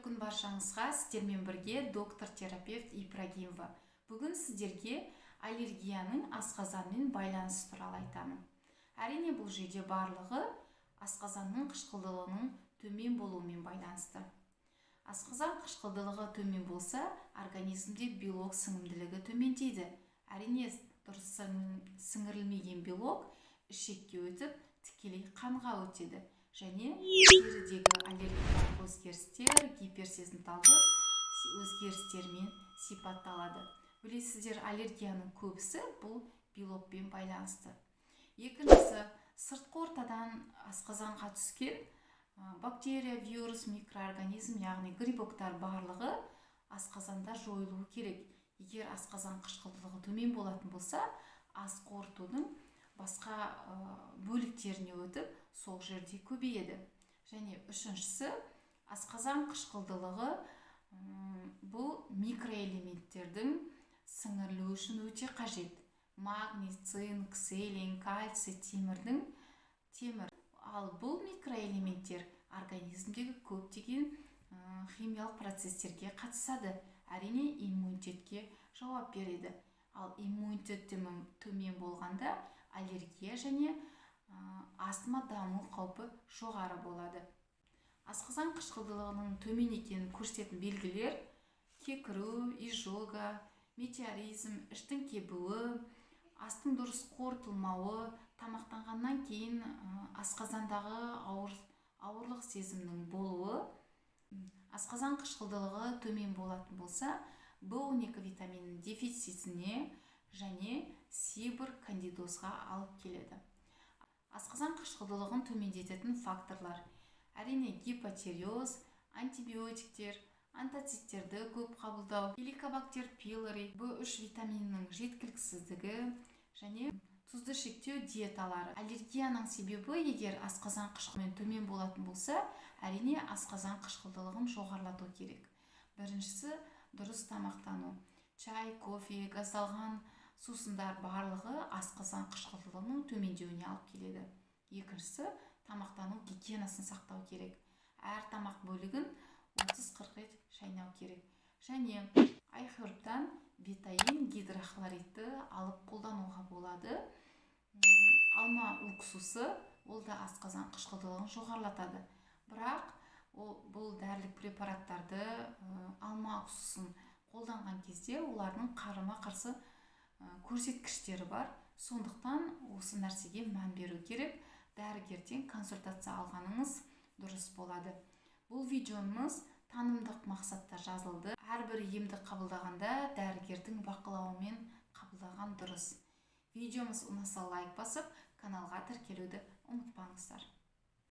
күн баршаңызға, сіздермен бірге доктор-терапевт Ибрагимова. Бүгін сіздерге аллергияның асқазанмен байланысы туралы айтамын. Әрине, бұл жерде барлығы асқазанның қышқылдылығының төмен болуымен байланысты. Асқазан қышқылдылығы төмен болса, организмде белок сіңімділігі төмендейді. Әрине, дұрыс сіңірілмеген белок ішекке өтіп, тікелей қанға өтеді. Және терідегі аллергиялық өзгерістер гиперсезімталдық өзгерістермен сипатталады. Білесіздер, аллергияның көбісі бұл белокпен байланысты. Екіншісі, сыртқы ортадан асқазанға түскен бактерия, вирус, микроорганизм, яғни грибоктар барлығы асқазанда жойылуы керек. Егер асқазан қышқылдылығы төмен болатын болса, ас қорытудың басқа бөліктеріне өтіп, сол жерде көбейеді. Және үшіншісі, асқазан қышқылдылығы бұл микроэлементтердің сіңірілуі үшін өте қажет. Магний, цинк, селен, кальций, темір. Ал бұл микроэлементтер организмдегі көптеген химиялық процестерге қатысады. Әрине, иммунитетке жауап береді. Ал иммунитет төмен болғанда аллергия және астма даму қаупі жоғары болады. Асқазан қышқылдылығының төмен екенін көрсететін белгілер кекіру, изжога, метеоризм, іштің кебуі, астың дұрыс қорытылмауы, тамақтанғаннан кейін асқазандағы ауырлық сезімнің болуы. Асқазан қышқылдылығы төмен болатын болса, В12 витаминінің дефицитіне және сибір кандидозға алып келеді. Асқазан қышқылдылығын төмендететін факторлар: әрине, гипотиреоз, антибиотиктер, антацидтерді көп қабылдау, хеликобактер пилори, В3 витаминінің жеткіліксіздігі және тұзды шектеу диеталары. Аллергияның себебі егер асқазан қышқылдылығы төмен болатын болса, әрине асқазан қышқылдылығын жоғарылату керек. Біріншісі, дұрыс тамақтану. Чай, кофе, газдалған сусындар барлығы асқазан қышқылдылығының төмендеуіне алып келеді. Екіншісі, тамақтану гигиенасын сақтау керек. Әр тамақ бөлігін 30-40 рет шайнау керек. Және айхербтан бетаин гидрохлоридті алып қолдануға болады. Алма уксусы, ол да асқазан қышқылдылығын жоғарылатады. Бірақ бұл дәрілік препараттарды алма уксусын қолданған кезде олардың қарама-қарсы көрсеткіштері бар. Сондықтан осы нәрсеге мән беру керек. Дәрігерден консультация алғаныңыз дұрыс болады. Бұл видеомыз танымдық мақсатта жазылды. Әрбір емді қабылдағанда дәрігердің бақылауымен қабылдаған дұрыс. Видеомыз ұнаса лайк басып, каналға тіркелуді ұмытпаңыздар.